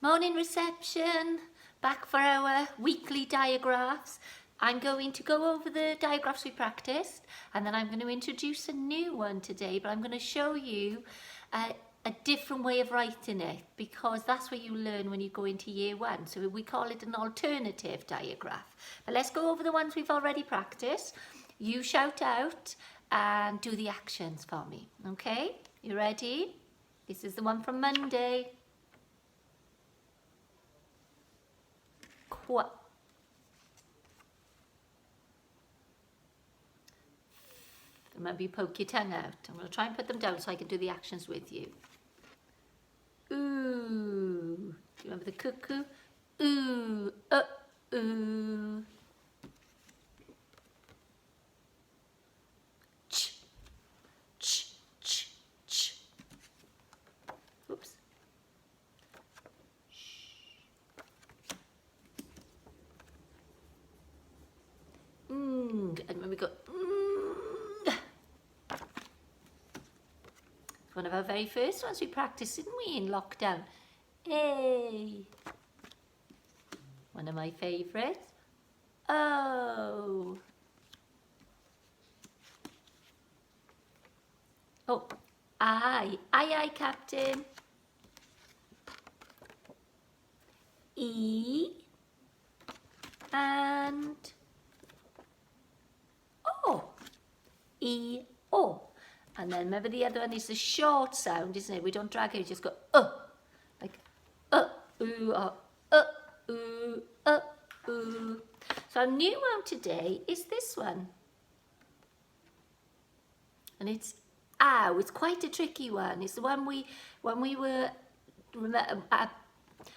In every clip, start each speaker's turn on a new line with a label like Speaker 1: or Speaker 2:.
Speaker 1: Morning reception, back for our weekly digraphs. I'm going to go over the digraphs we practiced and then I'm going to introduce a new one today, but I'm going to show you a different way of writing it because that's what you learn when you go into year one. So we call it an alternative digraph. But let's go over the ones we've already practiced. You shout out and do the actions for me, okay? You ready? This is the one from Monday. Qua. Remember, you poke your tongue out. I'm going to try and put them down so I can do the actions with you. Ooh. Do you remember the cuckoo? Ooh. Ooh. Ch. Ch. Ch. Ch. Oops. And when we go, it's one of our very first ones we practiced, didn't we, in lockdown? Hey, one of my favourites. Oh, oh, aye, Captain. E and O. E, O. And then remember the other one is the short sound, isn't it? We don't drag it, we just go like ooh, ooh, ooh. So our new one today is this one. And it's ow. It's quite a tricky one. It's the one when we were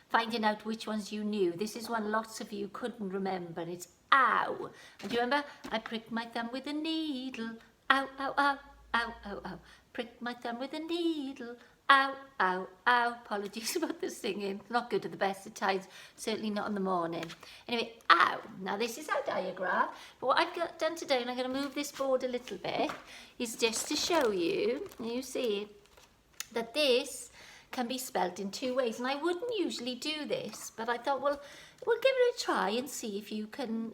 Speaker 1: finding out which ones you knew. This is one lots of you couldn't remember. It's ow. And do you remember? I pricked my thumb with a needle. Ow, ow, ow, ow, ow, ow. Pricked my thumb with a needle. Ow, ow, ow. Apologies about the singing. Not good at the best of times. Certainly not in the morning. Anyway, ow. Now this is our diagram. But what I've done today, and I'm going to move this board a little bit, is just to show you, you see, that this can be spelt in two ways. And I wouldn't usually do this, but I thought, well, we'll give it a try and see if you can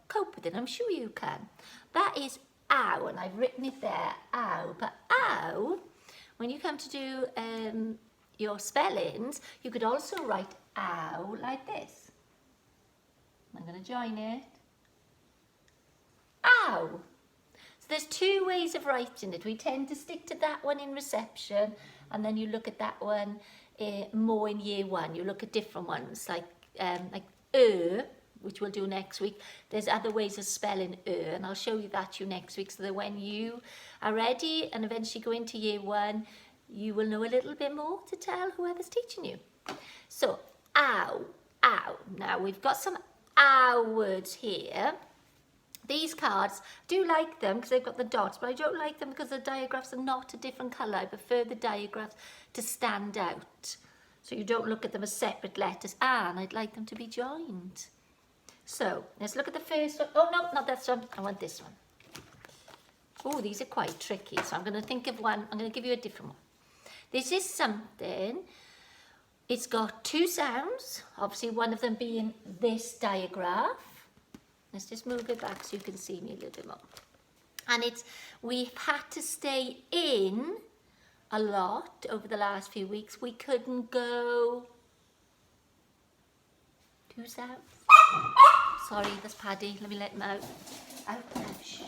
Speaker 1: cope with it. I'm sure you can. That is ow, and I've written it there, ow. But ow, when you come to do your spellings, you could also write ow like this. I'm going to join it. Ow. So there's two ways of writing it. We tend to stick to that one in reception, and then you look at that one more in year one. You look at different ones like which we'll do next week. There's other ways of spelling and I'll show you that to you next week, so that when you are ready and eventually go into year one, you will know a little bit more to tell whoever's teaching you. So, ow, ow. Now we've got some ow words here. These cards, do like them because they've got the dots, but I don't like them because the digraphs are not a different colour. I prefer the digraphs to stand out. So you don't look at them as separate letters, and I'd like them to be joined. So let's look at the first one. Oh no, not that one. I want this one. Oh, these are quite tricky. So I'm going to think of one. I'm going to give you a different one. This is something. It's got two sounds. Obviously, one of them being this digraph. Let's just move it back so you can see me a little bit more. And we've had to stay in a lot over the last few weeks. We couldn't go. Two sounds. Sorry, that's Paddy. Let me let him out. Out. Shh,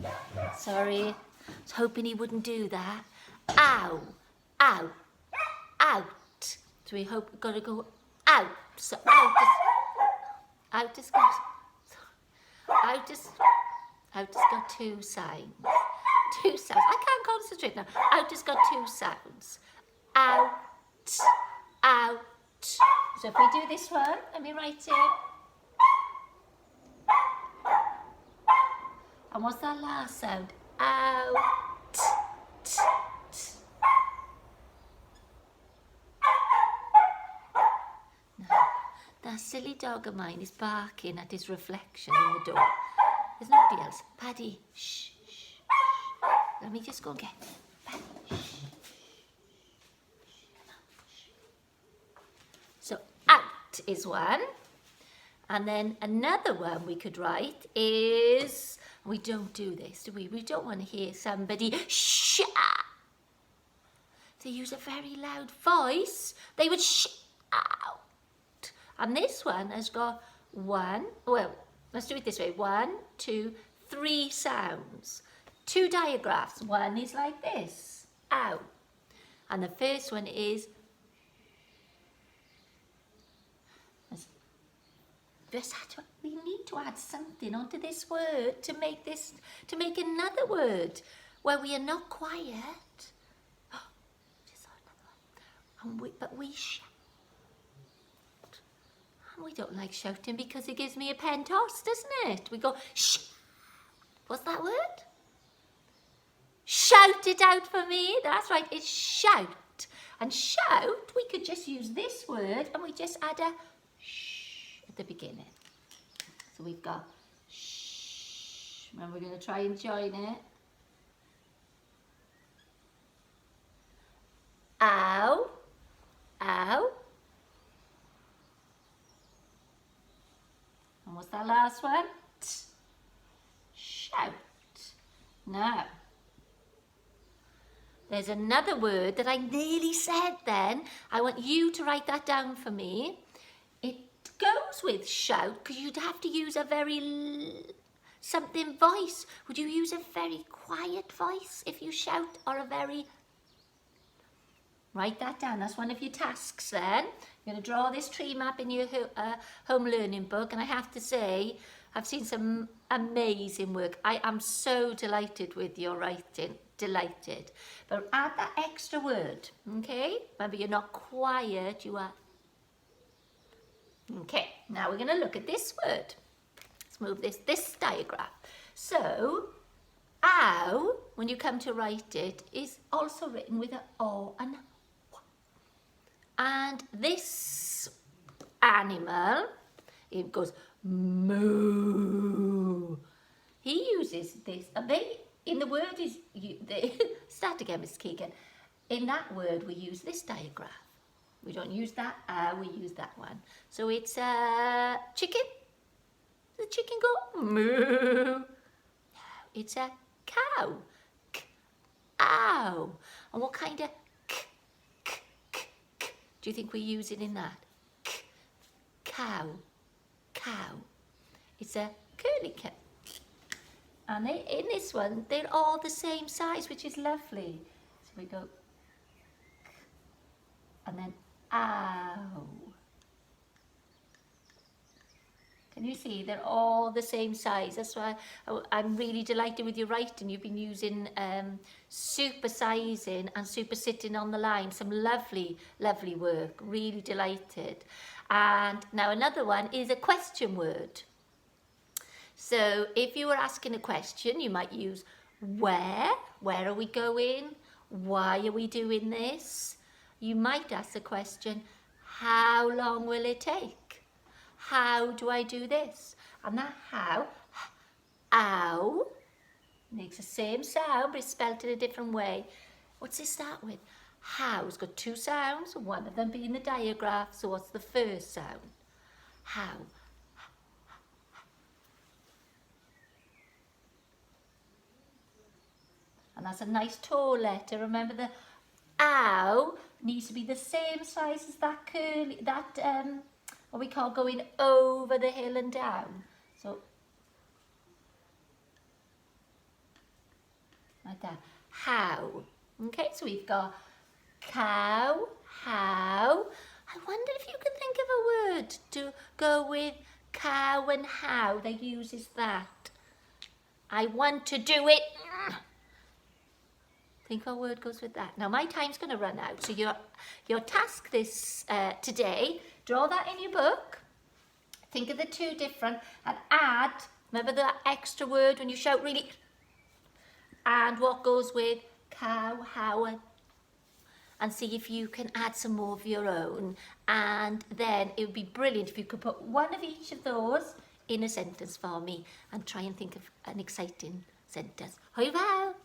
Speaker 1: out. Sorry. I was hoping he wouldn't do that. Ow. Ow. Out. So we hope we've got to go out. So out has got two signs. Two sounds. I can't concentrate now. Out has got two sounds. Out. Out. So if we do this one, let me write it. And what's that last sound? Out. Now, that silly dog of mine is barking at his reflection in the door. There's nobody else. Paddy, shh, shh. Let me just go and get Paddy, shh. is one. And then another one we could write is, we don't do this, do we? We don't want to hear somebody shout. They use a very loud voice. They would shout. And this one has got one, well, let's do it this way. 1, 2, 3 sounds. 2 digraphs. One is like this, ow. And the first one is, we need to add something onto this word to make another word where we are not quiet. But we shout. And we don't like shouting because it gives me a pen toss, doesn't it? We go, shh. What's that word? Shout it out for me. That's right, it's shout. And shout, we could just use this word and we just add a shh at the beginning. So we've got shh. And we're going to try and join it. Ow. Ow. And what's that last one? T. Shout. Now, there's another word that I nearly said then. I want you to write that down for me. It goes with shout because you'd have to use a very something voice. Would you use a very quiet voice if you shout, or a very... Write that down. That's one of your tasks then. You're going to draw this tree map in your home learning book, and I have to say, I've seen some amazing work. I am so delighted with your writing. Delighted. But add that extra word, okay? Remember, you're not quiet, you are. Okay, now we're going to look at this word. Let's move this diagram. So, ow, when you come to write it, is also written with an O and a. And this animal, it goes moo. He uses this, in the word is, start again, Miss Keegan. In that word, we use this digraph. We don't use that, we use that one. So it's a chicken. The chicken go moo. No, it's a cow. Ow. And what kind of do you think we use it in that? Cow. Cow. It's a curly cow. And in this one, they're all the same size, which is lovely. So we go, and then ow. Can you see? They're all the same size. That's why I'm really delighted with your writing. You've been using supersizing and super sitting on the line. Some lovely, lovely work. Really delighted. And now another one is a question word. So if you were asking a question, you might use where? Where are we going? Why are we doing this? You might ask the question, how long will it take? How do I do this? And that how, ow, makes the same sound, but it's spelled in a different way. What's it start with? How's got 2 sounds, one of them being the digraph. So what's the first sound? How. And that's a nice tall letter. Remember, the ow needs to be the same size as that curly, what we call going over the hill and down. So, like that. How. Okay, so we've got cow, how. I wonder if you can think of a word to go with cow and how. They uses that. I want to do it. Think what word goes with that. Now my time's going to run out. So your task this today, draw that in your book. Think of the 2 different and add, remember that extra word when you shout really, and what goes with cow, how, and see if you can add some more of your own. And then it would be brilliant if you could put one of each of those in a sentence for me and try and think of an exciting sentence. Hwyl fawr!